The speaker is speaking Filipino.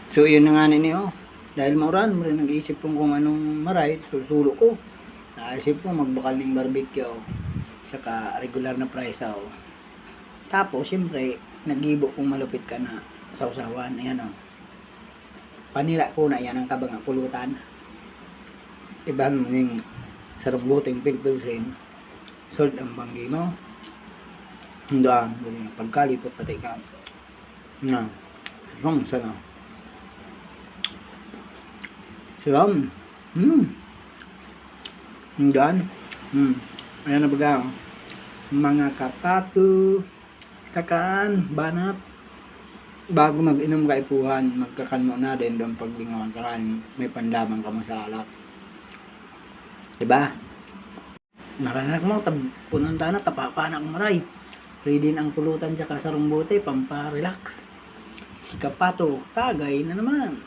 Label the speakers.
Speaker 1: So, yun na nga nini, oh. Dahil mauran, mo rin nag-iisip kung anong maray, susulo ko. Naisip ko magbakal ng barbecue, oh. Saka regular na price, oh. Tapos, siyempre, nag-ibo kung malupit ka na sausawan. Ayan, oh. Panira ko na yan ang kabang pulutan. Ibang yung sarong buting pilpilsin. Salt ang banggi mo. Hindaan, pagkalipot pati ka. Na, sarong sana. Sarong. Hindaan. Ayan na baga. Mga kapatu, kakaan, banat. Bago mag-inom ka ipuhan, magkakan mo na din doon paglingawan ka kan, may pandaman ka mo sa alak. Diba? Maranak mo, punan na, tapapanak maray. Ready ang pulutan tsaka sarong bote, pampa-relax. Si Kapato, tagay na naman.